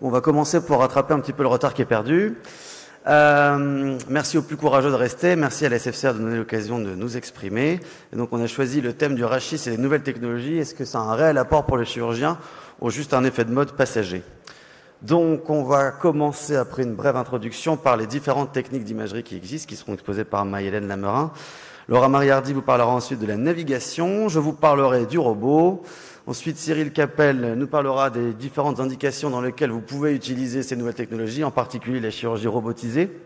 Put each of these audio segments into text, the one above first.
On va commencer pour rattraper un petit peu le retard qui est perdu. Merci aux plus courageux de rester. Merci à la SFCR de nous donner l'occasion de nous exprimer. Et donc, on a choisi le thème du rachis et les nouvelles technologies. Est-ce que ça a un réel apport pour le chirurgien ou juste un effet de mode passager? Donc, on va commencer, après une brève introduction, par les différentes techniques d'imagerie qui existent, qui seront exposées par Marie-Hélène Lamerin. Laura Mariardi vous parlera ensuite de la navigation. Je vous parlerai du robot. Ensuite, Cyril Capel nous parlera des différentes indications dans lesquelles vous pouvez utiliser ces nouvelles technologies, en particulier la chirurgie robotisée.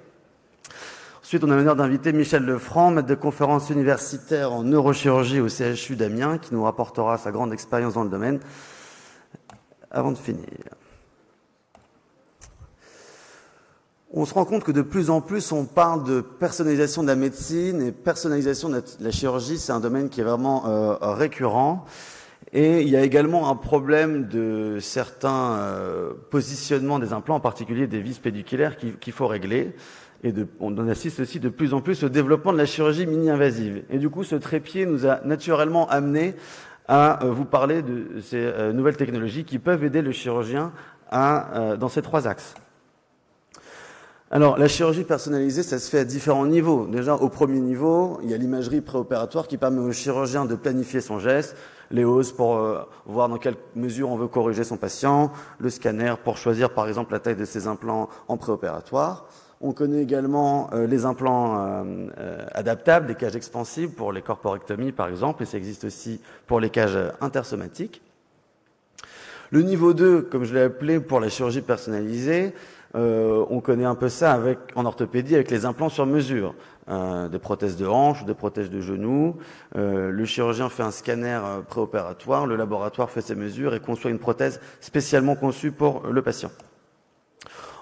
Ensuite, on a l'honneur d'inviter Michel Lefranc, maître de conférence universitaire en neurochirurgie au CHU d'Amiens, qui nous rapportera sa grande expérience dans le domaine. Avant de finir, on se rend compte que de plus en plus, on parle de personnalisation de la médecine et personnalisation de la chirurgie. C'est un domaine qui est vraiment récurrent. Et il y a également un problème de certains positionnements des implants, en particulier des vis pédiculaires, qu'il faut régler. Et on assiste aussi de plus en plus au développement de la chirurgie mini-invasive. Et du coup, ce trépied nous a naturellement amené à vous parler de ces nouvelles technologies qui peuvent aider le chirurgien dans ces trois axes. Alors, la chirurgie personnalisée, ça se fait à différents niveaux. Déjà, au premier niveau, il y a l'imagerie préopératoire qui permet au chirurgien de planifier son geste, les hausses pour voir dans quelle mesure on veut corriger son patient, le scanner pour choisir par exemple la taille de ses implants en préopératoire. On connaît également les implants adaptables, les cages expansibles pour les corporectomies par exemple, et ça existe aussi pour les cages intersomatiques. Le niveau 2, comme je l'ai appelé, pour la chirurgie personnalisée, on connaît un peu ça en orthopédie avec les implants sur mesure, des prothèses de hanche, des prothèses de genoux. Le chirurgien fait un scanner préopératoire, le laboratoire fait ses mesures et conçoit une prothèse spécialement conçue pour le patient.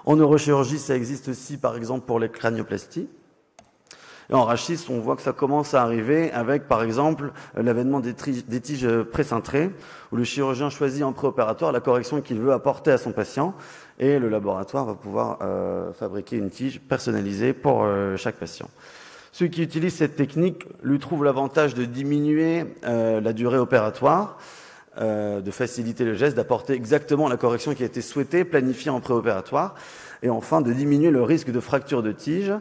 En neurochirurgie, ça existe aussi par exemple pour les cranioplasties. Et en rachis, on voit que ça commence à arriver avec, par exemple, l'avènement des tiges précintrées, où le chirurgien choisit en préopératoire la correction qu'il veut apporter à son patient, et le laboratoire va pouvoir fabriquer une tige personnalisée pour chaque patient. Ceux qui utilisent cette technique lui trouvent l'avantage de diminuer la durée opératoire, de faciliter le geste, d'apporter exactement la correction qui a été souhaitée, planifiée en préopératoire, et enfin de diminuer le risque de fracture de tige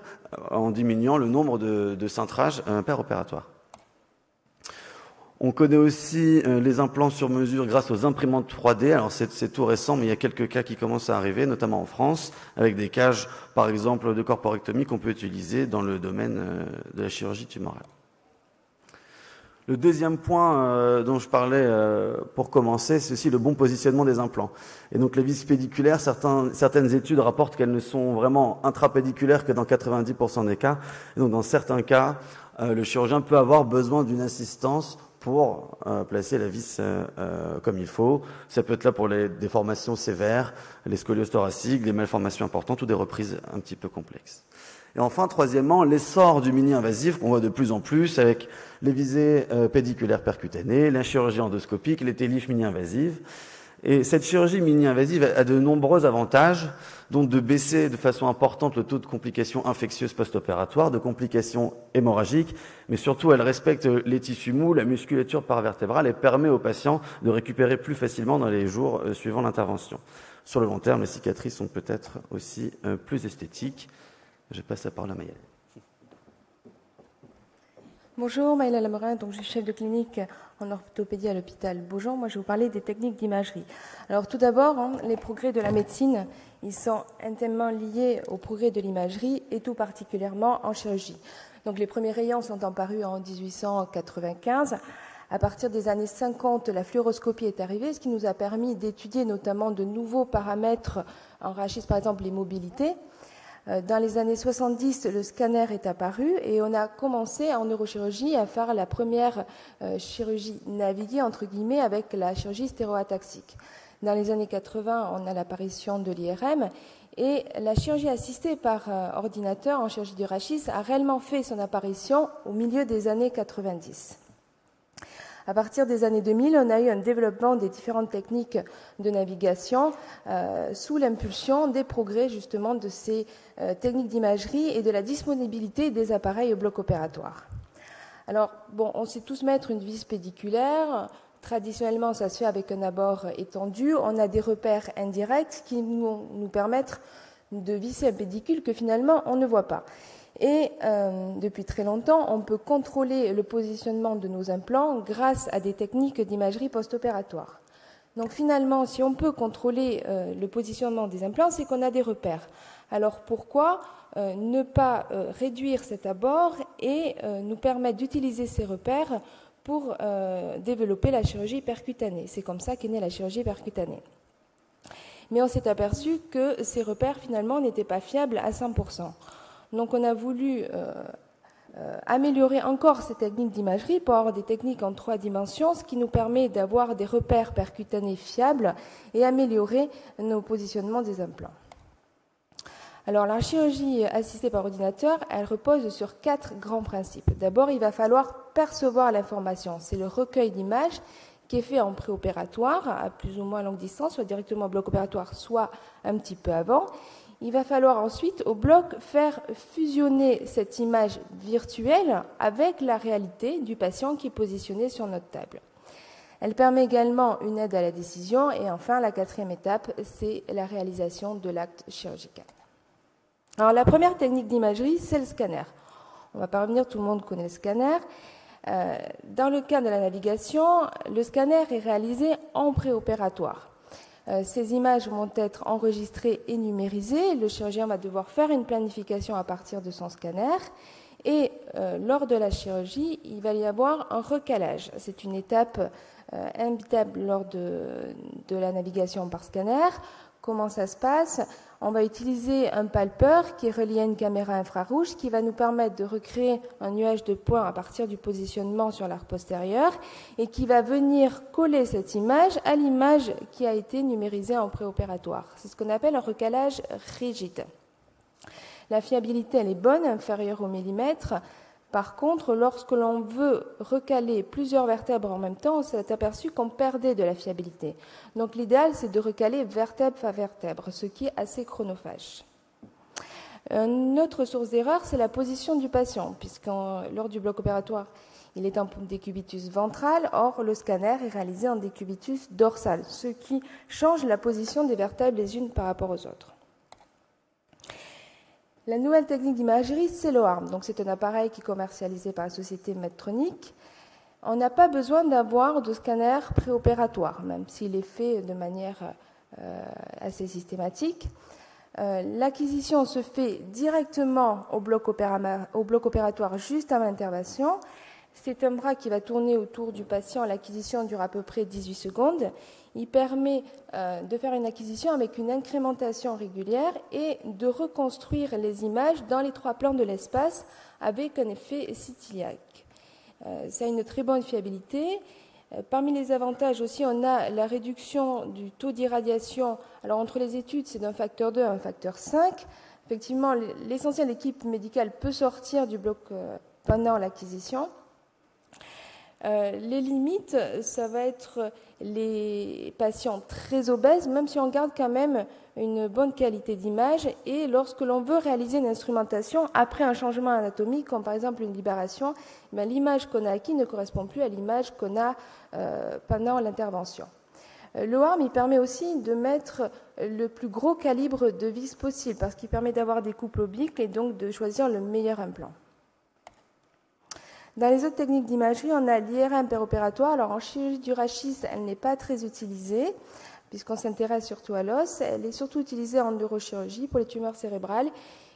en diminuant le nombre de cintrages per opératoire. On connaît aussi les implants sur mesure grâce aux imprimantes 3D. Alors c'est tout récent, mais il y a quelques cas qui commencent à arriver, notamment en France, avec des cages, par exemple, de corporectomie qu'on peut utiliser dans le domaine de la chirurgie tumorale. Le deuxième point dont je parlais pour commencer, c'est aussi le bon positionnement des implants. Et donc les vis pédiculaires, certaines études rapportent qu'elles ne sont vraiment intrapédiculaires que dans 90% des cas. Et donc dans certains cas, le chirurgien peut avoir besoin d'une assistance pour placer la vis comme il faut. Ça peut être là pour les déformations sévères, les scolioses thoraciques, les malformations importantes ou des reprises un petit peu complexes. Et enfin, troisièmement, l'essor du mini-invasif qu'on voit de plus en plus avec les visées pédiculaires percutanées, la chirurgie endoscopique, les TLIF mini-invasives. Et cette chirurgie mini-invasive a de nombreux avantages, dont de baisser de façon importante le taux de complications infectieuses post-opératoires, de complications hémorragiques, mais surtout elle respecte les tissus mous, la musculature paravertébrale et permet aux patients de récupérer plus facilement dans les jours suivant l'intervention. Sur le long terme, les cicatrices sont peut-être aussi plus esthétiques. Je passe la parole à Maëlle. Bonjour, Maëlle Lamerin, donc je suis chef de clinique en orthopédie à l'hôpital Beaujon. Moi, je vais vous parler des techniques d'imagerie. Alors, tout d'abord, les progrès de la médecine, ils sont intimement liés aux progrès de l'imagerie et tout particulièrement en chirurgie. Donc, les premiers rayons sont apparus en 1895. À partir des années 50, la fluoroscopie est arrivée, ce qui nous a permis d'étudier notamment de nouveaux paramètres en rachis, par exemple les mobilités. Dans les années 70, le scanner est apparu et on a commencé en neurochirurgie à faire la première chirurgie naviguée, entre guillemets, avec la chirurgie stéréoataxique. Dans les années 80, on a l'apparition de l'IRM et la chirurgie assistée par ordinateur en chirurgie du rachis a réellement fait son apparition au milieu des années 90. À partir des années 2000, on a eu un développement des différentes techniques de navigation sous l'impulsion des progrès justement de ces techniques d'imagerie et de la disponibilité des appareils au bloc opératoire. Alors, bon, on sait tous mettre une vis pédiculaire, traditionnellement, ça se fait avec un abord étendu. On a des repères indirects qui nous permettent de visser un pédicule que finalement on ne voit pas. Et depuis très longtemps, on peut contrôler le positionnement de nos implants grâce à des techniques d'imagerie post-opératoire. Donc finalement, si on peut contrôler le positionnement des implants, c'est qu'on a des repères. Alors pourquoi ne pas réduire cet abord et nous permettre d'utiliser ces repères pour développer la chirurgie percutanée? C'est comme ça qu'est née la chirurgie percutanée. Mais on s'est aperçu que ces repères finalement n'étaient pas fiables à 100%. Donc on a voulu améliorer encore ces techniques d'imagerie pour avoir des techniques en 3 dimensions, ce qui nous permet d'avoir des repères percutanés fiables et améliorer nos positionnements des implants. Alors la chirurgie assistée par ordinateur, elle repose sur 4 grands principes. D'abord, il va falloir percevoir l'information. C'est le recueil d'images qui est fait en préopératoire, à plus ou moins longue distance, soit directement au bloc opératoire, soit un petit peu avant. Il va falloir ensuite, au bloc, faire fusionner cette image virtuelle avec la réalité du patient qui est positionné sur notre table. Elle permet également une aide à la décision. Et enfin, la 4e étape, c'est la réalisation de l'acte chirurgical. Alors, la première technique d'imagerie, c'est le scanner. On ne va pas revenir, tout le monde connaît le scanner. Dans le cas de la navigation, le scanner est réalisé en préopératoire. Ces images vont être enregistrées et numérisées. Le chirurgien va devoir faire une planification à partir de son scanner. Et lors de la chirurgie, il va y avoir un recalage. C'est une étape inévitable lors de la navigation par scanner. Comment ça se passe? On va utiliser un palpeur qui est relié à une caméra infrarouge qui va nous permettre de recréer un nuage de points à partir du positionnement sur l'arc postérieur et qui va venir coller cette image à l'image qui a été numérisée en préopératoire. C'est ce qu'on appelle un recalage rigide. La fiabilité, elle est bonne, inférieure au millimètre. Par contre, lorsque l'on veut recaler plusieurs vertèbres en même temps, on s'est aperçu qu'on perdait de la fiabilité. Donc l'idéal, c'est de recaler vertèbre par vertèbre, ce qui est assez chronophage. Une autre source d'erreur, c'est la position du patient, puisque lors du bloc opératoire, il est en décubitus ventral, or le scanner est réalisé en décubitus dorsal, ce qui change la position des vertèbres les unes par rapport aux autres. La nouvelle technique d'imagerie, c'est l'OARM. Donc, c'est un appareil qui est commercialisé par la société Medtronic. On n'a pas besoin d'avoir de scanner préopératoire, même s'il est fait de manière assez systématique. L'acquisition se fait directement au bloc opératoire juste avant l'intervention. C'est un bras qui va tourner autour du patient. L'acquisition dure à peu près 18 secondes. Il permet de faire une acquisition avec une incrémentation régulière et de reconstruire les images dans les 3 plans de l'espace avec un effet cityliaque. Ça a une très bonne fiabilité. Parmi les avantages aussi, on a la réduction du taux d'irradiation. Alors entre les études, c'est d'un facteur 2 à un facteur 5. Effectivement, l'essentiel équipe médicale peut sortir du bloc pendant l'acquisition. Les limites, ça va être les patients très obèses, même si on garde quand même une bonne qualité d'image, et lorsque l'on veut réaliser une instrumentation après un changement anatomique, comme par exemple une libération, l'image qu'on a acquise ne correspond plus à l'image qu'on a pendant l'intervention. L'OARM, il permet aussi de mettre le plus gros calibre de vis possible, parce qu'il permet d'avoir des couples obliques et donc de choisir le meilleur implant. Dans les autres techniques d'imagerie, on a l'IRM péropératoire. Alors en chirurgie du rachis, elle n'est pas très utilisée, puisqu'on s'intéresse surtout à l'os. Elle est surtout utilisée en neurochirurgie pour les tumeurs cérébrales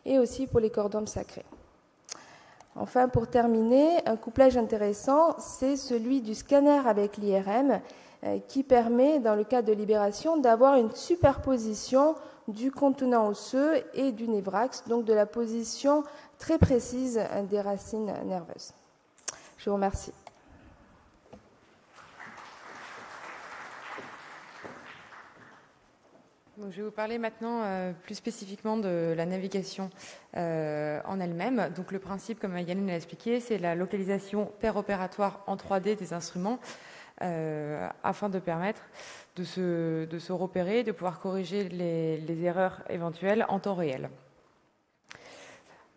et aussi pour les chordomes sacrés. Enfin, pour terminer, un couplage intéressant, c'est celui du scanner avec l'IRM, qui permet, dans le cas de libération, d'avoir une superposition du contenant osseux et du névrax, donc de la position très précise des racines nerveuses. Je vous remercie. Donc, je vais vous parler maintenant plus spécifiquement de la navigation en elle-même. Donc, le principe, comme Yann l'a expliqué, c'est la localisation péropératoire en 3D des instruments afin de permettre de se repérer, de pouvoir corriger les erreurs éventuelles en temps réel.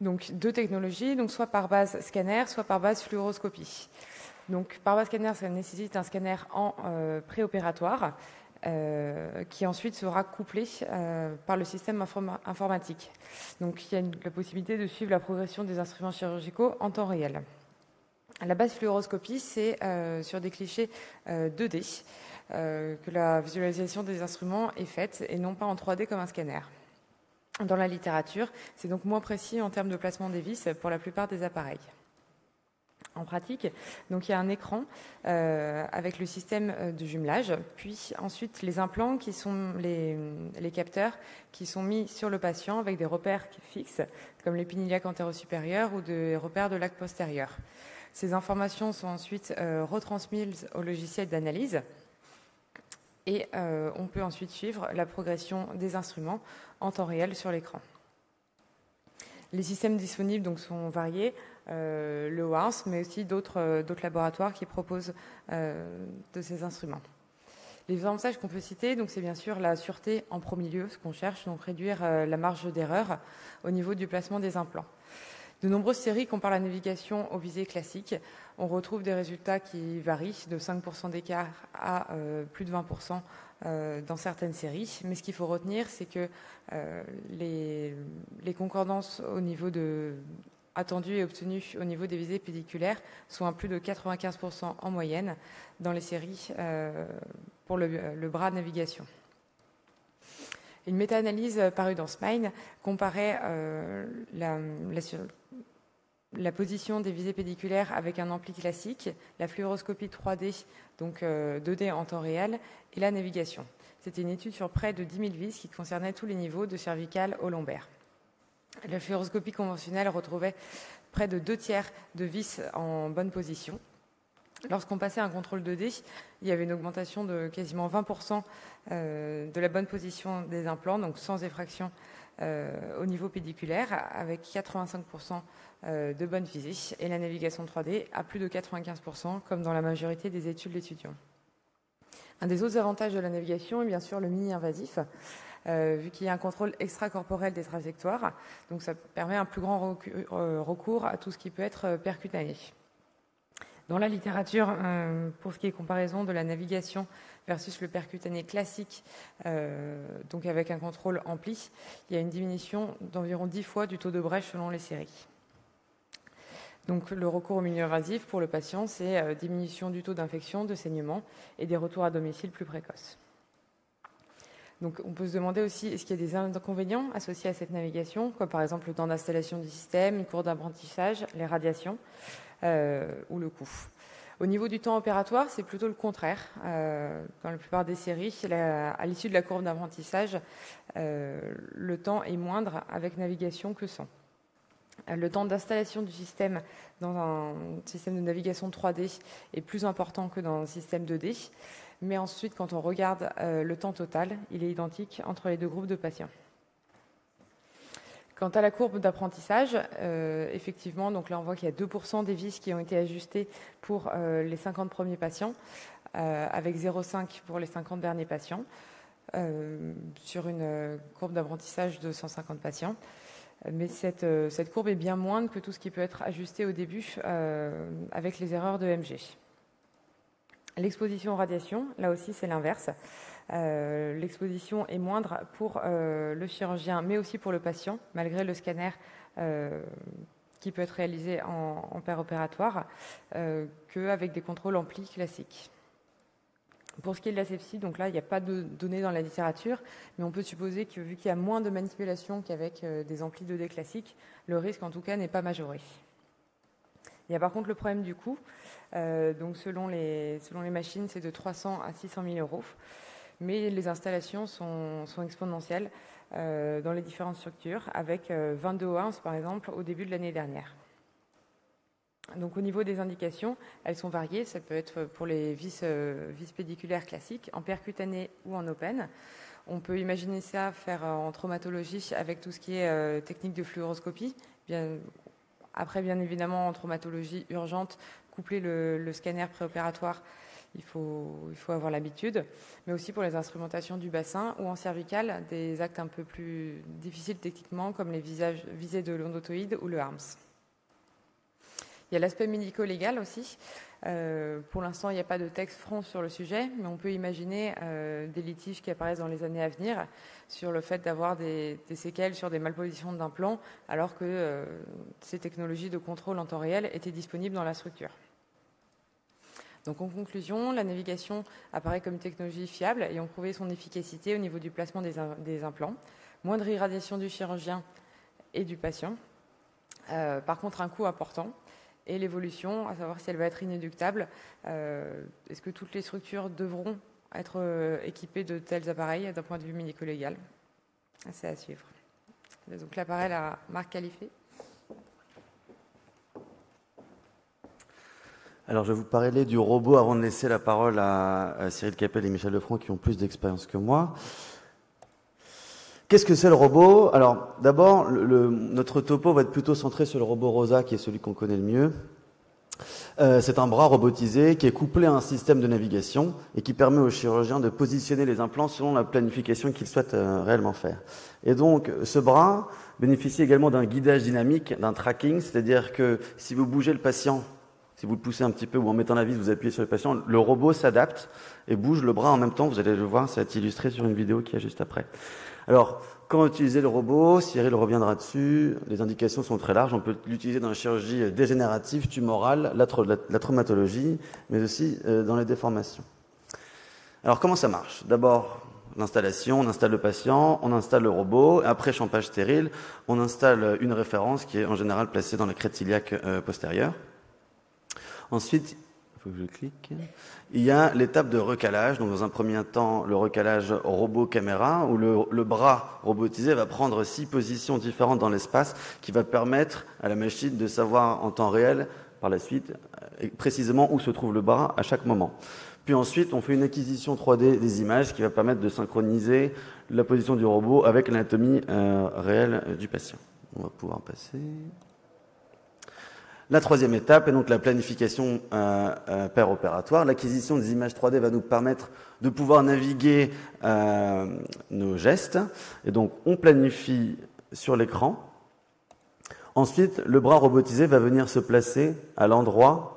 Donc, 2 technologies, donc soit par base scanner, soit par base fluoroscopie. Donc, Parva-Scanner, ça nécessite un scanner en préopératoire qui ensuite sera couplé par le système informatique. Donc, il y a la possibilité de suivre la progression des instruments chirurgicaux en temps réel. La base fluoroscopie, c'est sur des clichés 2D que la visualisation des instruments est faite et non pas en 3D comme un scanner. Dans la littérature, c'est donc moins précis en termes de placement des vis pour la plupart des appareils. En pratique, donc il y a un écran avec le système de jumelage, puis ensuite les implants qui sont les capteurs qui sont mis sur le patient avec des repères fixes comme l'épiniliaque antéro-supérieur ou des repères de l'acte postérieur. Ces informations sont ensuite retransmises au logiciel d'analyse et on peut ensuite suivre la progression des instruments en temps réel sur l'écran. Les systèmes disponibles donc, sont variés, le WARS, mais aussi d'autres laboratoires qui proposent de ces instruments. Les avantages qu'on peut citer, donc c'est bien sûr la sûreté en premier lieu, ce qu'on cherche, donc réduire la marge d'erreur au niveau du placement des implants. De nombreuses séries comparent la navigation aux visées classiques. On retrouve des résultats qui varient de 5% d'écart à plus de 20% dans certaines séries. Mais ce qu'il faut retenir, c'est que les concordances au niveau attendues et obtenues au niveau des visées pédiculaires sont à plus de 95% en moyenne dans les séries pour le bras de navigation. Une méta-analyse parue dans Spine comparait la position des visées pédiculaires avec un ampli classique, la fluoroscopie 3D, donc 2D en temps réel, et la navigation. C'était une étude sur près de 10 000 vis qui concernait tous les niveaux de cervical au lombaire. La fluoroscopie conventionnelle retrouvait près de 2/3 de vis en bonne position. Lorsqu'on passait un contrôle 2D, il y avait une augmentation de quasiment 20% de la bonne position des implants, donc sans effraction au niveau pédiculaire, avec 85% de bonne visée, et la navigation 3D à plus de 95%, comme dans la majorité des études d'étudiants. Un des autres avantages de la navigation est bien sûr le mini-invasif, vu qu'il y a un contrôle extracorporel des trajectoires, donc ça permet un plus grand recours à tout ce qui peut être percutané. Dans la littérature, pour ce qui est comparaison de la navigation versus le percutané classique, donc avec un contrôle ampli, il y a une diminution d'environ 10 fois du taux de brèche selon les séries. Donc le recours au milieu invasif pour le patient, c'est diminution du taux d'infection, de saignement et des retours à domicile plus précoces. Donc on peut se demander aussi, est-ce qu'il y a des inconvénients associés à cette navigation, comme par exemple le temps d'installation du système, une courbe d'apprentissage, les radiations ou le coût. Au niveau du temps opératoire, c'est plutôt le contraire. Dans la plupart des séries, à l'issue de la courbe d'apprentissage, le temps est moindre avec navigation que sans. Le temps d'installation du système dans un système de navigation 3D est plus important que dans un système 2D. Mais ensuite, quand on regarde le temps total, il est identique entre les deux groupes de patients. Quant à la courbe d'apprentissage, effectivement, donc là on voit qu'il y a 2% des vis qui ont été ajustées pour les 50 premiers patients, avec 0,5 pour les 50 derniers patients, sur une courbe d'apprentissage de 150 patients. Mais cette courbe est bien moindre que tout ce qui peut être ajusté au début avec les erreurs de MG. L'exposition aux radiations, là aussi c'est l'inverse. L'exposition est moindre pour le chirurgien, mais aussi pour le patient, malgré le scanner qui peut être réalisé en péropératoire, qu'avec des contrôles amplis classiques. Pour ce qui est de l'asepsie, donc là, il n'y a pas de données dans la littérature, mais on peut supposer que vu qu'il y a moins de manipulation qu'avec des amplis 2D classiques, le risque en tout cas n'est pas majoré. Il y a par contre le problème du coût. Donc selon les machines, c'est de 300 à 600 000 euros. Mais les installations sont exponentielles dans les différentes structures, avec 22 OANS par exemple au début de l'année dernière. Donc au niveau des indications, elles sont variées. Ça peut être pour les vis pédiculaires classiques, en percutané ou en open. On peut imaginer ça faire en traumatologie avec tout ce qui est technique de fluoroscopie. Après, bien évidemment, en traumatologie urgente, coupler le scanner préopératoire, il faut avoir l'habitude. Mais aussi pour les instrumentations du bassin ou en cervical, des actes un peu plus difficiles techniquement, comme les visées de l'endotoïde ou le ARMS. Il y a l'aspect médico-légal aussi. Pour l'instant, il n'y a pas de texte franc sur le sujet, mais on peut imaginer des litiges qui apparaissent dans les années à venir sur le fait d'avoir des séquelles sur des malpositions d'implants, alors que ces technologies de contrôle en temps réel étaient disponibles dans la structure. Donc en conclusion, la navigation apparaît comme une technologie fiable ayant prouvé son efficacité au niveau du placement des implants, moindre irradiation du chirurgien et du patient, par contre un coût important, et l'évolution, à savoir si elle va être inéluctable. Est-ce que toutes les structures devront être équipées de tels appareils d'un point de vue médico-légal? C'est à suivre. Donc la parole à Marc Califé. Alors, je vais vous parler du robot avant de laisser la parole à Cyril Capel et Michel Lefranc qui ont plus d'expérience que moi. Qu'est-ce que c'est le robot? Alors, d'abord, notre topo va être plutôt centré sur le robot ROSA, qui est celui qu'on connaît le mieux. C'est un bras robotisé qui est couplé à un système de navigation et qui permet au chirurgien de positionner les implants selon la planification qu'il souhaite réellement faire. Et donc, ce bras bénéficie également d'un guidage dynamique, d'un tracking, c'est-à-dire que si vous bougez le patient, si vous le poussez un petit peu ou en mettant la vis, vous appuyez sur le patient, le robot s'adapte et bouge le bras en même temps. Vous allez le voir, ça va être illustré sur une vidéo qui est juste après. Alors, comment utiliser le robot? Cyril reviendra dessus. Les indications sont très larges. On peut l'utiliser dans la chirurgie dégénérative, tumorale, la traumatologie, mais aussi dans les déformations. Alors, comment ça marche? D'abord, l'installation, on installe le patient, on installe le robot. Après champage stérile, on installe une référence qui est en général placée dans la crête iliaque postérieure. Ensuite, il faut que je clique. Il y a l'étape de recalage. Donc, dans un premier temps, le recalage robot-caméra, où le bras robotisé va prendre 6 positions différentes dans l'espace, qui va permettre à la machine de savoir en temps réel, par la suite, précisément où se trouve le bras à chaque moment. Puis ensuite, on fait une acquisition 3D des images qui va permettre de synchroniser la position du robot avec l'anatomie réelle du patient. On va pouvoir passer. La troisième étape est donc la planification per-opératoire. L'acquisition des images 3D va nous permettre de pouvoir naviguer nos gestes. Et donc, on planifie sur l'écran. Ensuite, le bras robotisé va venir se placer à l'endroit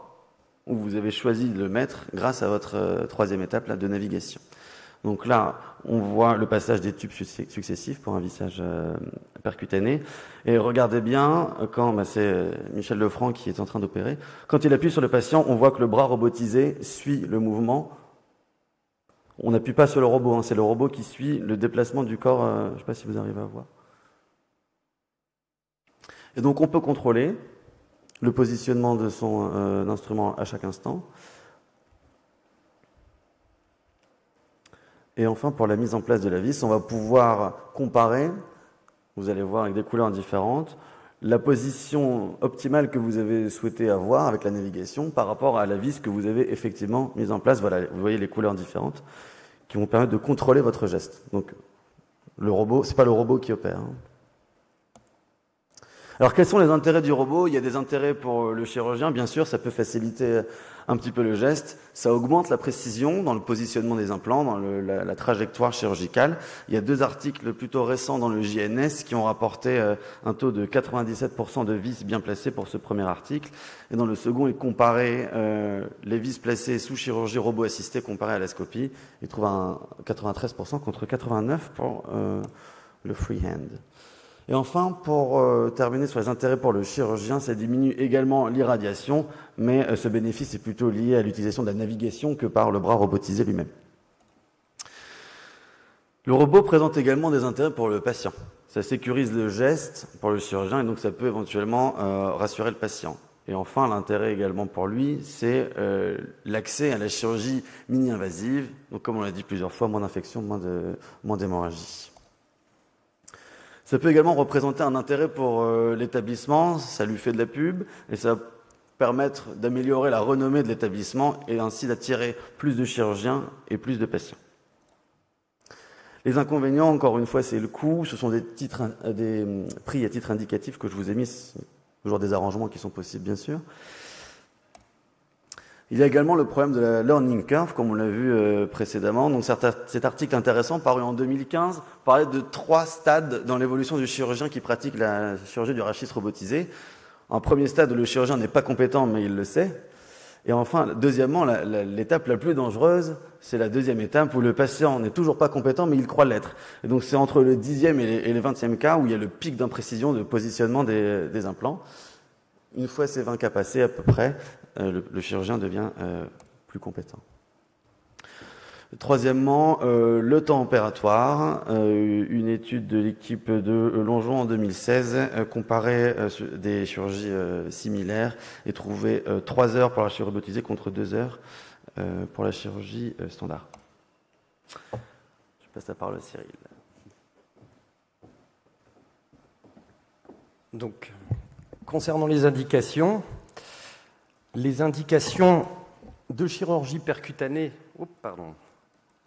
où vous avez choisi de le mettre grâce à votre troisième étape là, de navigation. Donc là, on voit le passage des tubes successifs pour un vissage percutané. Et regardez bien, quand c'est Michel Lefranc qui est en train d'opérer, quand il appuie sur le patient, on voit que le bras robotisé suit le mouvement. On n'appuie pas sur le robot, hein, c'est le robot qui suit le déplacement du corps. Je ne sais pas si vous arrivez à voir. Et donc on peut contrôler le positionnement de son instrument à chaque instant. Et enfin, pour la mise en place de la vis, on va pouvoir comparer, vous allez voir avec des couleurs différentes, la position optimale que vous avez souhaité avoir avec la navigation par rapport à la vis que vous avez effectivement mise en place. Voilà, vous voyez les couleurs différentes qui vont permettre de contrôler votre geste. Donc, le robot, c'est pas le robot qui opère. Hein. Alors, quels sont les intérêts du robot? Il y a des intérêts pour le chirurgien, bien sûr, ça peut faciliter un petit peu le geste. Ça augmente la précision dans le positionnement des implants, dans la trajectoire chirurgicale. Il y a 2 articles plutôt récents dans le JNS qui ont rapporté un taux de 97% de vis bien placées pour ce premier article. Et dans le second, ils comparaient les vis placées sous chirurgie robot assistée comparées à la scopie. Ils trouvent un 93% contre 89% pour le freehand. Et enfin, pour terminer sur les intérêts pour le chirurgien, ça diminue également l'irradiation, mais ce bénéfice est plutôt lié à l'utilisation de la navigation que par le bras robotisé lui-même. Le robot présente également des intérêts pour le patient. Ça sécurise le geste pour le chirurgien et donc ça peut éventuellement rassurer le patient. Et enfin, l'intérêt également pour lui, c'est l'accès à la chirurgie mini-invasive. Donc comme on l'a dit plusieurs fois, moins d'infection, moins d'hémorragie. Ça peut également représenter un intérêt pour l'établissement, ça lui fait de la pub et ça va permettre d'améliorer la renommée de l'établissement et ainsi d'attirer plus de chirurgiens et plus de patients. Les inconvénients, encore une fois, c'est le coût, ce sont des prix à titre indicatif que je vous ai mis, toujours des arrangements qui sont possibles bien sûr. Il y a également le problème de la learning curve, comme on l'a vu précédemment. Donc cet article intéressant, paru en 2015, parlait de 3 stades dans l'évolution du chirurgien qui pratique la chirurgie du rachis robotisé. un premier stade où le chirurgien n'est pas compétent, mais il le sait. Et enfin, deuxièmement, l'étape la plus dangereuse, c'est la deuxième étape où le patient n'est toujours pas compétent, mais il croit l'être. Et donc c'est entre le 10e et le 20e cas où il y a le pic d'imprécision de positionnement des implants. Une fois ces 20 cas passés à peu près, le chirurgien devient plus compétent. Troisièmement, le temps opératoire. Une étude de l'équipe de Longeon en 2016 comparait des chirurgies similaires et trouvait 3 heures pour la chirurgie robotisée contre 2 heures pour la chirurgie standard. Je passe la parole à Cyril. Donc, concernant les indications de chirurgie percutanée,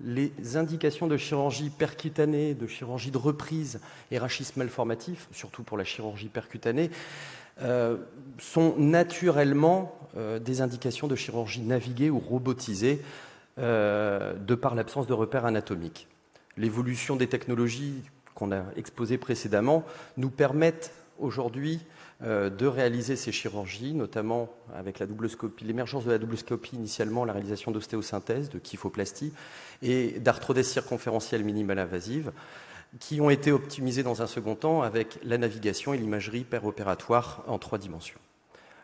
les indications de chirurgie percutanée, de chirurgie de reprise et rachis malformatif, surtout pour la chirurgie percutanée, sont naturellement des indications de chirurgie naviguée ou robotisée de par l'absence de repères anatomiques. L'évolution des technologies qu'on a exposées précédemment nous permettent aujourd'hui de réaliser ces chirurgies, notamment avec la doubloscopie, l'émergence de la doubloscopie initialement, la réalisation d'ostéosynthèse, de kyphoplastie et d'arthrodèse circonférentielle minimale invasive, qui ont été optimisées dans un second temps avec la navigation et l'imagerie péropératoire en 3 dimensions.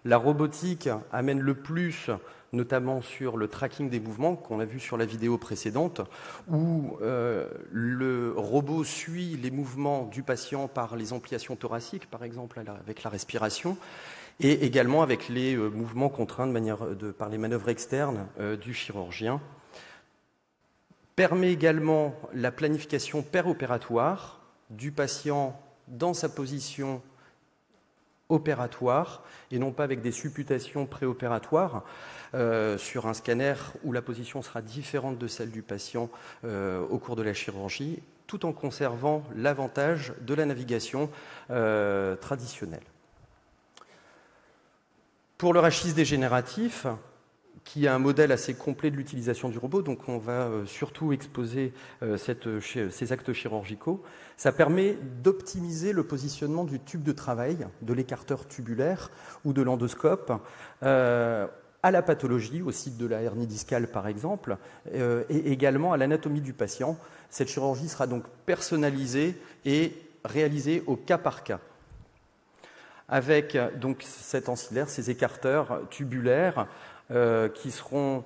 La robotique amène le plus, notamment sur le tracking des mouvements qu'on a vu sur la vidéo précédente, où le robot suit les mouvements du patient par les ampliations thoraciques, par exemple avec la respiration, et également avec les mouvements contraints par les manœuvres externes du chirurgien. Permet également la planification péropératoire du patient dans sa position opératoire et non pas avec des supputations préopératoires sur un scanner où la position sera différente de celle du patient au cours de la chirurgie, tout en conservant l'avantage de la navigation traditionnelle. Pour le rachis dégénératif, qui a un modèle assez complet de l'utilisation du robot, donc on va surtout exposer ces actes chirurgicaux. Ça permet d'optimiser le positionnement du tube de travail, de l'écarteur tubulaire ou de l'endoscope à la pathologie, au site de la hernie discale par exemple, et également à l'anatomie du patient. Cette chirurgie sera donc personnalisée et réalisée au cas par cas, avec donc cet ancillaire, ces écarteurs tubulaires, qui seront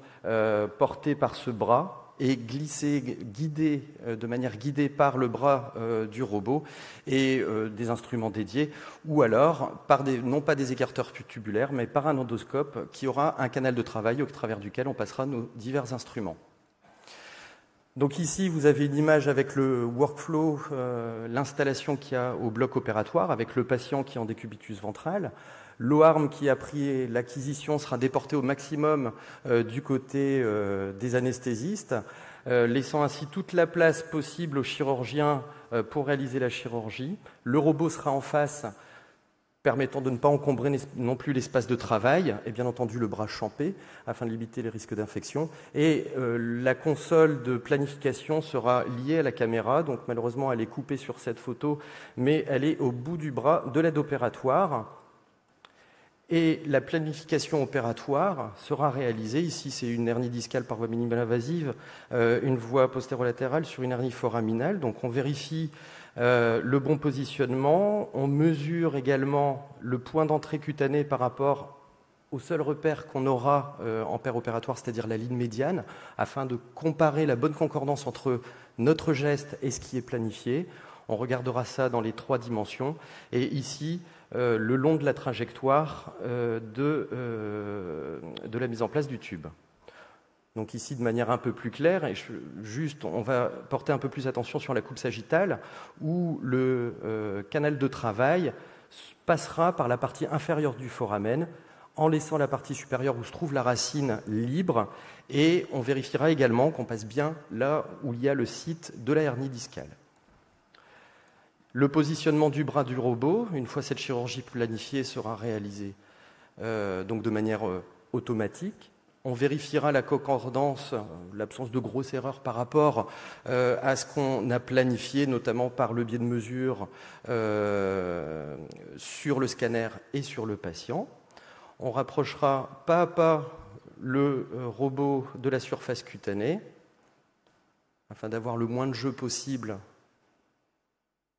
portés par ce bras et guidés de manière guidée par le bras du robot et des instruments dédiés, ou alors non pas des écarteurs tubulaires, mais par un endoscope qui aura un canal de travail au travers duquel on passera nos divers instruments. Donc ici, vous avez une image avec le workflow, l'installation qu'il y a au bloc opératoire, avec le patient qui est en décubitus ventral. L'OARM qui a pris l'acquisition sera déporté au maximum du côté des anesthésistes, laissant ainsi toute la place possible aux chirurgiens pour réaliser la chirurgie. Le robot sera en face, permettant de ne pas encombrer non plus l'espace de travail, et bien entendu le bras champé, afin de limiter les risques d'infection. Et la console de planification sera liée à la caméra, donc malheureusement elle est coupée sur cette photo, mais elle est au bout du bras de l'aide opératoire. Et la planification opératoire sera réalisée, ici c'est une hernie discale par voie minimale invasive, une voie postérolatérale sur une hernie foraminale, donc on vérifie le bon positionnement, on mesure également le point d'entrée cutanée par rapport au seul repère qu'on aura en péropératoire, c'est-à-dire la ligne médiane, afin de comparer la bonne concordance entre notre geste et ce qui est planifié. On regardera ça dans les 3 dimensions, et ici, le long de la trajectoire de la mise en place du tube. Donc ici, de manière un peu plus claire, et on va porter un peu plus attention sur la coupe sagittale, où le canal de travail passera par la partie inférieure du foramen, en laissant la partie supérieure où se trouve la racine libre, et on vérifiera également qu'on passe bien là où il y a le site de la hernie discale. Le positionnement du bras du robot, une fois cette chirurgie planifiée, sera réalisé donc de manière automatique. On vérifiera la concordance, l'absence de grosses erreurs par rapport à ce qu'on a planifié, notamment par le biais de mesures sur le scanner et sur le patient. On rapprochera pas à pas le robot de la surface cutanée, afin d'avoir le moins de jeu possible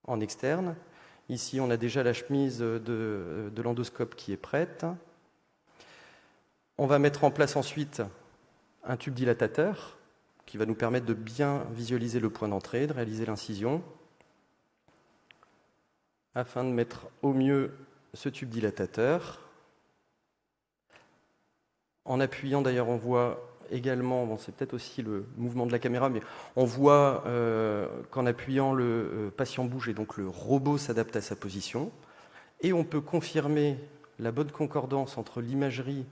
en externe. Ici, on a déjà la chemise de l'endoscope qui est prête. On va mettre en place ensuite un tube dilatateur qui va nous permettre de bien visualiser le point d'entrée, de réaliser l'incision, afin de mettre au mieux ce tube dilatateur. En appuyant, d'ailleurs, on voit également, bon, c'est peut-être aussi le mouvement de la caméra, mais on voit qu'en appuyant, le patient bouge et donc le robot s'adapte à sa position. Et on peut confirmer la bonne concordance entre l'imagerie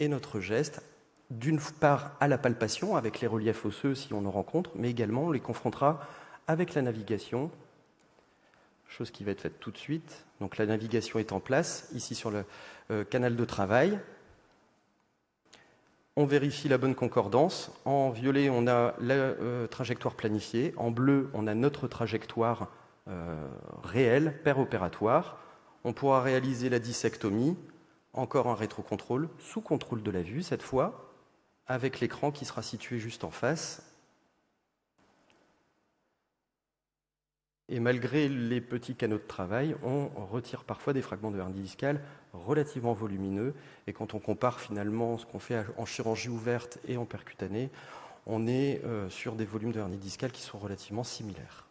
et notre geste, d'une part à la palpation, avec les reliefs osseux si on en rencontre, mais également on les confrontera avec la navigation, chose qui va être faite tout de suite. Donc la navigation est en place, ici sur le canal de travail. On vérifie la bonne concordance. En violet, on a la trajectoire planifiée. En bleu, on a notre trajectoire réelle, péropératoire. On pourra réaliser la dissectomie. Encore un rétrocontrôle, sous contrôle de la vue cette fois, avec l'écran qui sera situé juste en face. Et malgré les petits canaux de travail, on retire parfois des fragments de hernie discale relativement volumineux. Et quand on compare finalement ce qu'on fait en chirurgie ouverte et en percutanée, on est sur des volumes de hernie discale qui sont relativement similaires.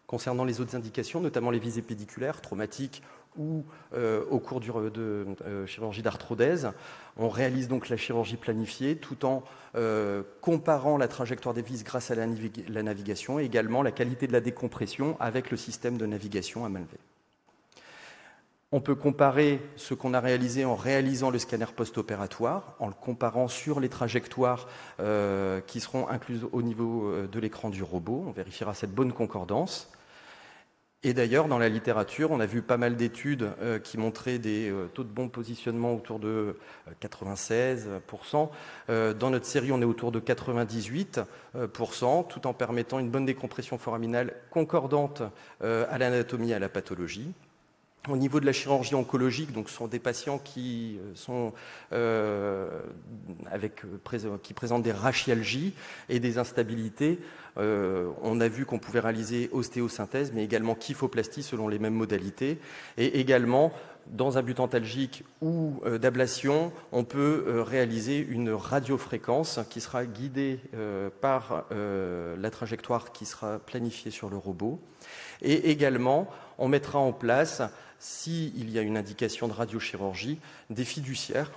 Concernant les autres indications, notamment les visées pédiculaires, traumatiques ou au cours de chirurgie d'arthrodèse, on réalise donc la chirurgie planifiée tout en comparant la trajectoire des vis grâce à la navigation et également la qualité de la décompression avec le système de navigation à main levée. On peut comparer ce qu'on a réalisé en réalisant le scanner post-opératoire, en le comparant sur les trajectoires qui seront incluses au niveau de l'écran du robot. On vérifiera cette bonne concordance. Et d'ailleurs, dans la littérature, on a vu pas mal d'études qui montraient des taux de bon positionnement autour de 96%. Dans notre série, on est autour de 98%, tout en permettant une bonne décompression foraminale concordante à l'anatomie et à la pathologie. Au niveau de la chirurgie oncologique, donc ce sont des patients qui qui présentent des rachialgies et des instabilités. On a vu qu'on pouvait réaliser ostéosynthèse, mais également kyphoplastie selon les mêmes modalités. Et également, dans un but antalgique ou d'ablation, on peut réaliser une radiofréquence qui sera guidée par la trajectoire qui sera planifiée sur le robot. Et également, on mettra en place, s'il y a une indication de radiochirurgie, des fiduciaires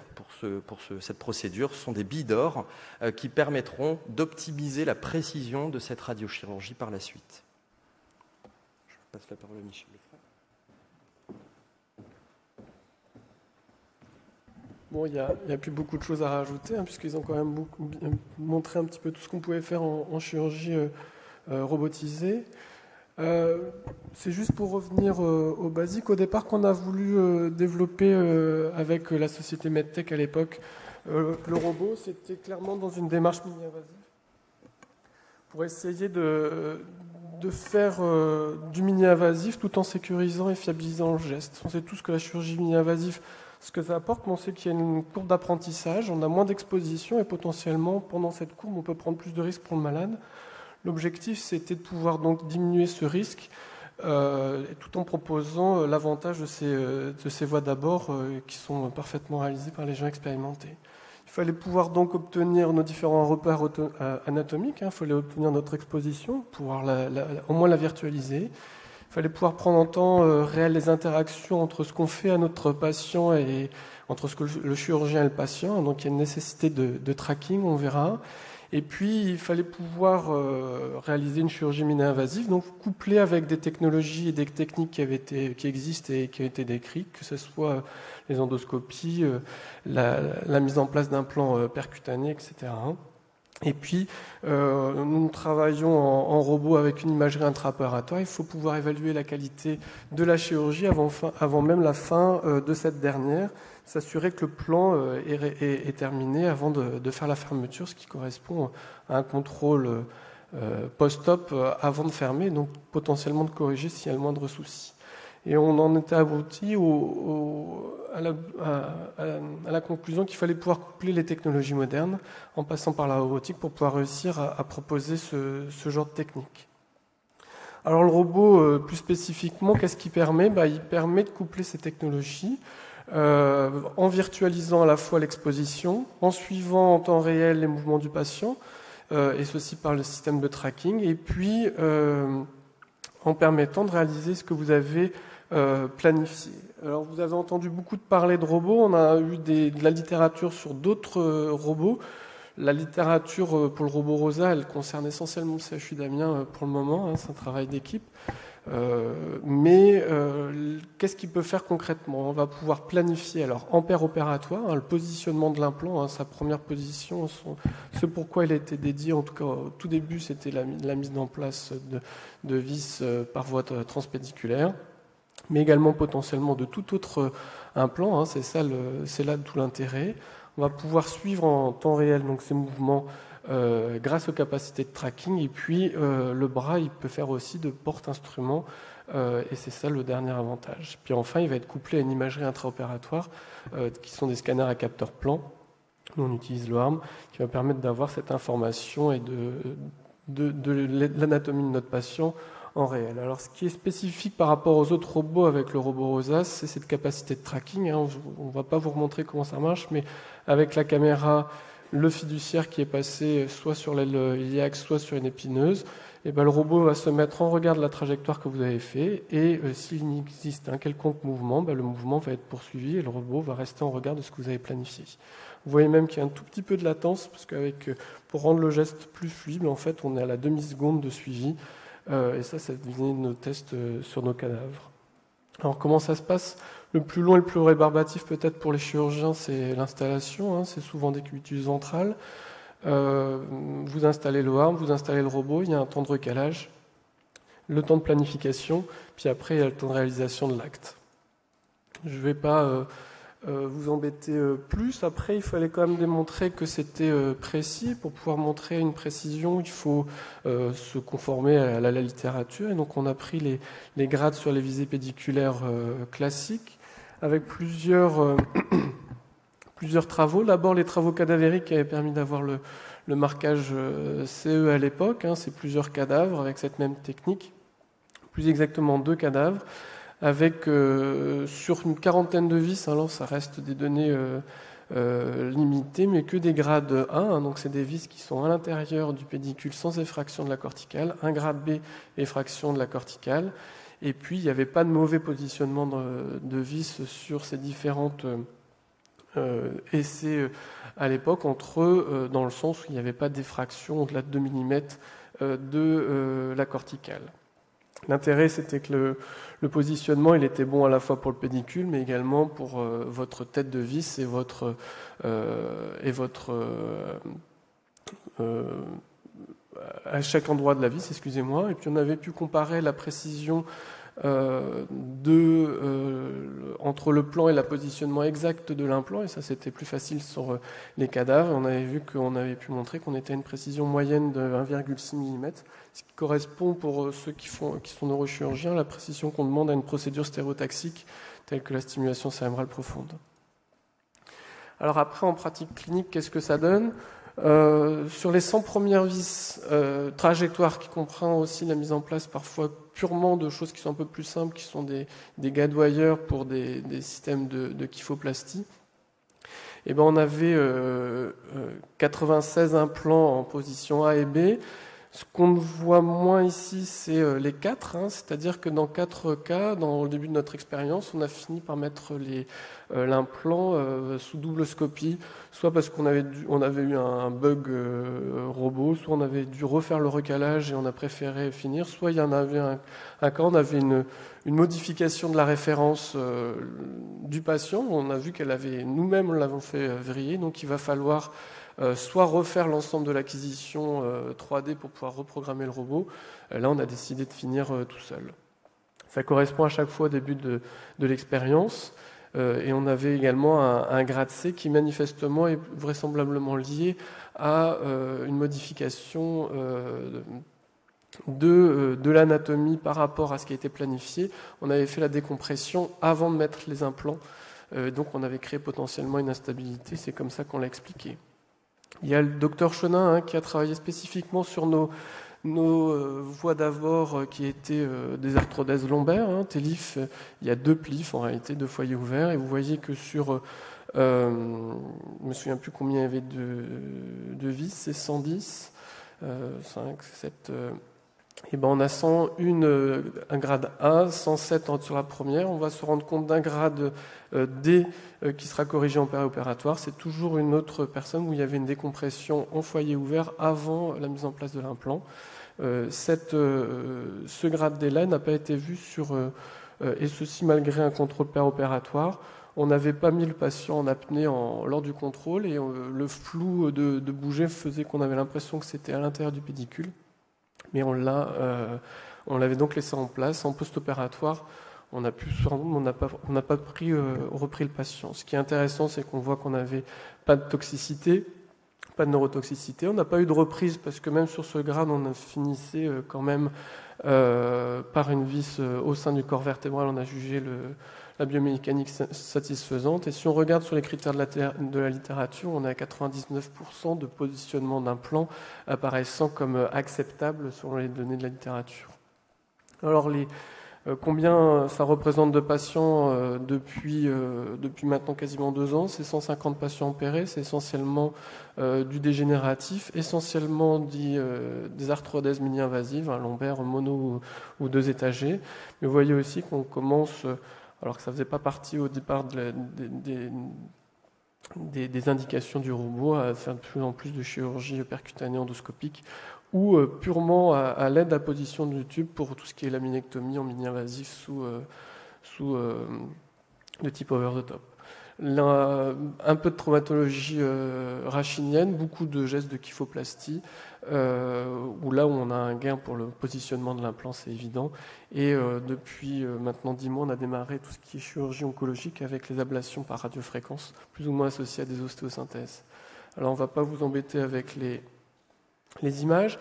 pour cette procédure. Ce sont des billes d'or qui permettront d'optimiser la précision de cette radiochirurgie par la suite. Je passe la parole à Michel Lefray. Bon, il n'y a plus beaucoup de choses à rajouter, puisqu'ils ont quand même montré un petit peu tout ce qu'on pouvait faire en chirurgie robotisée. C'est juste pour revenir au basique. Au départ, qu'on a voulu développer avec la société MedTech à l'époque, le robot, c'était clairement dans une démarche mini-invasive pour essayer de faire du mini-invasif tout en sécurisant et fiabilisant le geste. On sait tous que la chirurgie mini-invasive, ce que ça apporte, mais on sait qu'il y a une courbe d'apprentissage, on a moins d'exposition et potentiellement, pendant cette courbe, on peut prendre plus de risques pour le malade. L'objectif, c'était de pouvoir donc diminuer ce risque tout en proposant l'avantage de ces voies d'abord qui sont parfaitement réalisées par les gens expérimentés. Il fallait pouvoir donc obtenir nos différents repères anatomiques, il fallait obtenir notre exposition, pouvoir au moins la virtualiser. Il fallait pouvoir prendre en temps réel les interactions entre ce qu'on fait à notre patient et entre ce que le chirurgien et le patient. Donc il y a une nécessité de tracking, on verra. Et puis, il fallait pouvoir réaliser une chirurgie mini-invasive, donc couplée avec des technologies et des techniques qui existent et qui ont été décrites, que ce soit les endoscopies, la mise en place d'implants percutanés, etc. Et puis, nous travaillons en robot avec une imagerie intraopératoire. Il faut pouvoir évaluer la qualité de la chirurgie avant même la fin de cette dernière, s'assurer que le plan est terminé avant de faire la fermeture, ce qui correspond à un contrôle post-op avant de fermer, donc potentiellement de corriger s'il y a le moindre souci. Et on en était abouti à la conclusion qu'il fallait pouvoir coupler les technologies modernes en passant par la robotique pour pouvoir réussir à proposer ce genre de technique. Alors le robot, plus spécifiquement, qu'est-ce qu'il permet ? Il permet de coupler ces technologies en virtualisant à la fois l'exposition, en suivant en temps réel les mouvements du patient, et ceci par le système de tracking, et puis en permettant de réaliser ce que vous avez planifié. Alors vous avez entendu beaucoup de parler de robots, on a eu de la littérature sur d'autres robots. La littérature pour le robot Rosa, elle concerne essentiellement le CHU d'Amiens pour le moment, c'est un travail d'équipe. Mais qu'est-ce qu'il peut faire concrètement ? On va pouvoir planifier alors ampère opératoire, le positionnement de l'implant, sa première position, ce pourquoi il a été dédié, en tout cas au tout début, c'était la mise en place de vis par voie transpédiculaire, mais également potentiellement de tout autre implant, c'est là tout l'intérêt. On va pouvoir suivre en temps réel donc, ces mouvements grâce aux capacités de tracking. Et puis, le bras, il peut faire aussi de porte-instrument. Et c'est ça le dernier avantage. Puis enfin, il va être couplé à une imagerie intraopératoire qui sont des scanners à capteur plan. Nous, on utilise le ARM, qui va permettre d'avoir cette information et de l'anatomie de notre patient en réel. Alors, ce qui est spécifique par rapport aux autres robots avec le robot Rosa, c'est cette capacité de tracking. On ne va pas vous remontrer comment ça marche, mais avec la caméra, le fiduciaire qui est passé soit sur l'aile iliaque, soit sur une épineuse, et le robot va se mettre en regard de la trajectoire que vous avez fait, et s'il existe un quelconque mouvement, le mouvement va être poursuivi et le robot va rester en regard de ce que vous avez planifié. Vous voyez même qu'il y a un tout petit peu de latence, parce pour rendre le geste plus fluide, en fait, on est à la demi-seconde de suivi. Et ça venait de nos tests sur nos cadavres. Alors comment ça se passe ? Le plus long et le plus rébarbatif peut-être pour les chirurgiens, c'est l'installation, c'est souvent des cubitus ventrales. Vous installez le arme, vous installez le robot, il y a un temps de recalage, le temps de planification, puis après il y a le temps de réalisation de l'acte. Je ne vais pas vous embêter plus. Après, il fallait quand même démontrer que c'était précis. Pour pouvoir montrer une précision, il faut se conformer à la littérature. Et donc, on a pris les grades sur les visées pédiculaires classiques, avec plusieurs travaux. D'abord, les travaux cadavériques qui avaient permis d'avoir le marquage CE à l'époque. C'est plusieurs cadavres avec cette même technique. Plus exactement 2 cadavres. Avec sur une quarantaine de vis, alors ça reste des données limitées, mais que des grades 1, donc c'est des vis qui sont à l'intérieur du pédicule sans effraction de la corticale, un grade B, effraction de la corticale, et puis il n'y avait pas de mauvais positionnement de vis sur ces différentes essais à l'époque, entre eux, dans le sens où il n'y avait pas d'effraction au-delà de 2 mm de la corticale. L'intérêt, c'était que le positionnement, il était bon à la fois pour le pédicule, mais également pour votre tête de vis et votre à chaque endroit de la vis, excusez-moi. Et puis on avait pu comparer la précision entre le plan et le positionnement exact de l'implant, et ça c'était plus facile sur les cadavres. On avait vu qu'on avait pu montrer qu'on était à une précision moyenne de 1,6 mm, ce qui correspond pour ceux qui sont neurochirurgiens à la précision qu'on demande à une procédure stéréotaxique telle que la stimulation cérébrale profonde. Alors après, en pratique clinique, qu'est-ce que ça donne ? Sur les 100 premières vis, trajectoire qui comprend aussi la mise en place parfois purement de choses qui sont un peu plus simples, qui sont des guidewires pour des systèmes de kyphoplastie, et on avait 96 implants en position A et B. Ce qu'on voit moins ici, c'est les 4, c'est-à-dire que dans 4 cas, dans le début de notre expérience, on a fini par mettre l'implant sous double scopie, soit parce qu'on avait eu un bug robot, soit on avait dû refaire le recalage et on a préféré finir, soit il y en avait un cas, on avait une modification de la référence du patient, on a vu nous-mêmes l'avons fait vriller, donc il va falloir soit refaire l'ensemble de l'acquisition 3D pour pouvoir reprogrammer le robot. Là, on a décidé de finir tout seul. Ça correspond à chaque fois au début de l'expérience. Et on avait également un grade C qui manifestement est vraisemblablement lié à une modification de l'anatomie par rapport à ce qui a été planifié. On avait fait la décompression avant de mettre les implants, donc on avait créé potentiellement une instabilité, c'est comme ça qu'on l'a expliqué. Il y a le docteur Chenin qui a travaillé spécifiquement sur nos voies d'Avor qui étaient des arthrodèses lombaires. TELIF, il y a 2 PLIF en réalité, 2 foyers ouverts, et vous voyez que sur, je ne me souviens plus combien il y avait de vis, c'est 110, 5, 7... Et ben on a un grade A, 107 sur la première. On va se rendre compte d'un grade D qui sera corrigé en périopératoire. C'est toujours une autre personne où il y avait une décompression en foyer ouvert avant la mise en place de l'implant. Ce grade D-là n'a pas été vu et ceci malgré un contrôle périopératoire. On n'avait pas mis le patient en apnée lors du contrôle et le flou de bouger faisait qu'on avait l'impression que c'était à l'intérieur du pédicule. Mais on l'avait donc laissé en place. En post-opératoire, on n'a pas repris le patient. Ce qui est intéressant, c'est qu'on voit qu'on n'avait pas de toxicité, pas de neurotoxicité. On n'a pas eu de reprise parce que même sur ce grade, on a finissait quand même par une vis au sein du corps vertébral. On a jugé la biomécanique satisfaisante. Et si on regarde sur les critères de la littérature, on est à 99% de positionnement d'implant apparaissant comme acceptable selon les données de la littérature. Alors, combien ça représente de patients depuis maintenant quasiment 2 ans? C'est 150 patients opérés, c'est essentiellement du dégénératif, essentiellement des arthrodèses mini-invasives, lombaires, mono ou 2 étagées. Mais vous voyez aussi qu'on commence... alors que ça ne faisait pas partie au départ des indications du robot, à faire de plus en plus de chirurgie percutanée endoscopique ou purement à l'aide à position du tube pour tout ce qui est laminectomie en mini-invasif sous de type over the top. Là, un peu de traumatologie rachinienne, beaucoup de gestes de kyphoplastie, où là où on a un gain pour le positionnement de l'implant, c'est évident. Et depuis maintenant 10 mois, on a démarré tout ce qui est chirurgie oncologique avec les ablations par radiofréquence, plus ou moins associées à des ostéosynthèses. Alors on ne va pas vous embêter avec les images.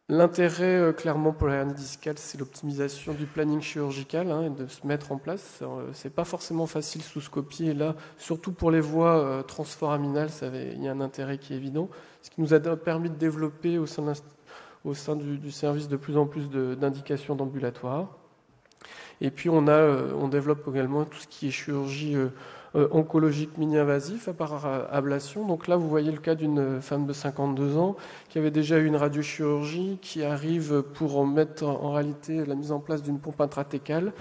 L'intérêt, clairement, pour la hernie discale, c'est l'optimisation du planning chirurgical et de se mettre en place. C'est pas forcément facile sous scopie, et là, surtout pour les voies transforaminales, il y a un intérêt qui est évident. Ce qui nous a permis de développer au sein du service de plus en plus d'indications d'ambulatoire. Et puis, on développe également tout ce qui est chirurgie oncologique mini-invasif par ablation. Donc là, vous voyez le cas d'une femme de 52 ans qui avait déjà eu une radiochirurgie, qui arrive pour mettre en réalité la mise en place d'une pompe intratécale.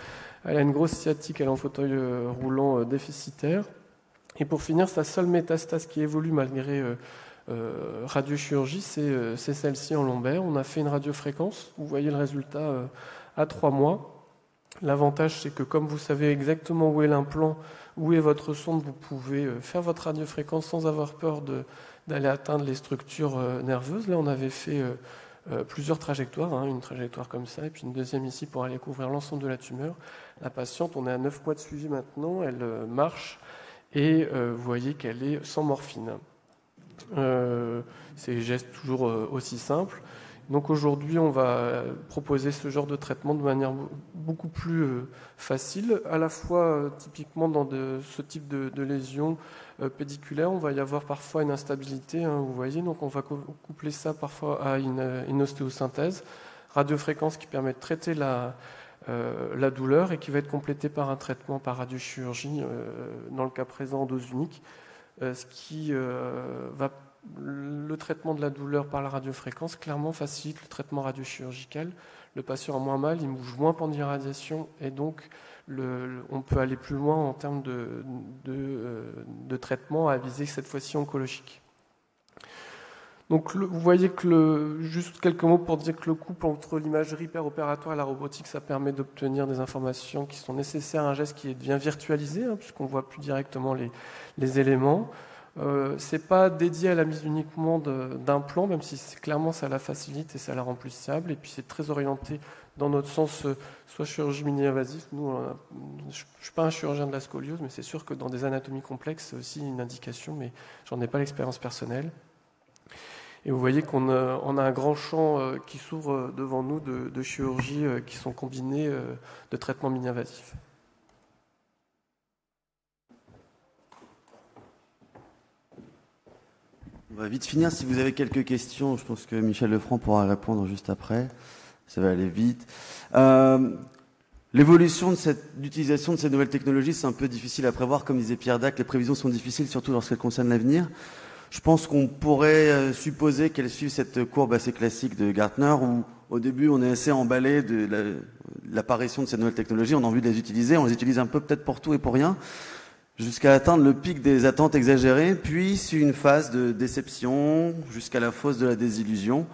Elle a une grosse sciatique, elle est en fauteuil roulant déficitaire. Et pour finir, sa seule métastase qui évolue malgré radiochirurgie, c'est celle-ci en lombaire. On a fait une radiofréquence. Vous voyez le résultat à 3 mois. L'avantage, c'est que comme vous savez exactement où est l'implant, où est votre sonde, vous pouvez faire votre radiofréquence sans avoir peur d'aller atteindre les structures nerveuses. Là, on avait fait plusieurs trajectoires, une trajectoire comme ça, et puis une deuxième ici pour aller couvrir l'ensemble de la tumeur. La patiente, on est à 9 mois de suivi maintenant, elle marche, et vous voyez qu'elle est sans morphine. C'est des gestes toujours aussi simples. Donc aujourd'hui, on va proposer ce genre de traitement de manière beaucoup plus facile, à la fois typiquement dans ce type de lésions pédiculaires, on va y avoir parfois une instabilité, vous voyez, donc on va coupler ça parfois à une ostéosynthèse, radiofréquence qui permet de traiter la douleur et qui va être complétée par un traitement par radiochirurgie, dans le cas présent en dose unique, ce qui le traitement de la douleur par la radiofréquence clairement facilite le traitement radiochirurgical. Le patient a moins mal, il bouge moins pendant l'irradiation et donc on peut aller plus loin en termes de traitement à viser cette fois-ci oncologique. Donc vous voyez que juste quelques mots pour dire que le couple entre l'imagerie péropératoire et la robotique, ça permet d'obtenir des informations qui sont nécessaires à un geste qui devient virtualisé, puisqu'on ne voit plus directement les éléments. C'est pas dédié à la mise uniquement d'implants, même si clairement ça la facilite et ça la rend plus fiable. Et puis c'est très orienté dans notre sens, soit chirurgie mini-invasive. Nous, je suis pas un chirurgien de la scoliose, mais c'est sûr que dans des anatomies complexes, c'est aussi une indication, mais j'en ai pas l'expérience personnelle. Et vous voyez qu'on a un grand champ qui s'ouvre devant nous de chirurgies qui sont combinées de traitements mini-invasifs. On va vite finir. Si vous avez quelques questions, je pense que Michel Lefranc pourra répondre juste après. Ça va aller vite. L'évolution de l'utilisation de ces nouvelles technologies, c'est un peu difficile à prévoir. Comme disait Pierre Dac, les prévisions sont difficiles, surtout lorsqu'elles concernent l'avenir. Je pense qu'on pourrait supposer qu'elles suivent cette courbe assez classique de Gartner, où au début on est assez emballé de l'apparition de ces nouvelles technologies, on a envie de les utiliser, on les utilise un peu peut-être pour tout et pour rien, jusqu'à atteindre le pic des attentes exagérées, puis suit une phase de déception, jusqu'à la fosse de la désillusion,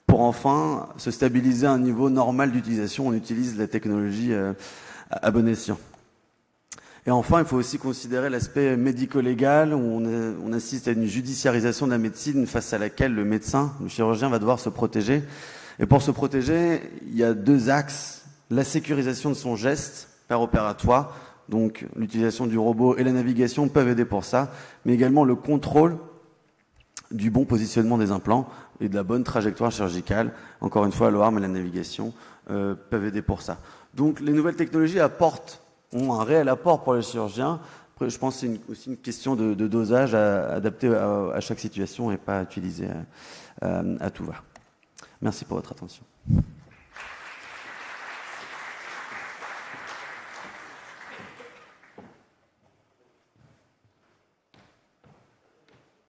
pour enfin se stabiliser à un niveau normal d'utilisation. On utilise la technologie à bon escient. Et enfin, il faut aussi considérer l'aspect médico-légal, où on assiste à une judiciarisation de la médecine face à laquelle le médecin, le chirurgien, va devoir se protéger. Et pour se protéger, il y a deux axes. La sécurisation de son geste péropératoire, donc l'utilisation du robot et la navigation peuvent aider pour ça, mais également le contrôle du bon positionnement des implants et de la bonne trajectoire chirurgicale. Encore une fois, l'OARM et la navigation peuvent aider pour ça. Donc les nouvelles technologies ont un réel apport pour les chirurgiens. Après, je pense que c'est aussi une question de dosage adapté à chaque situation et pas utilisé à tout va. Merci pour votre attention.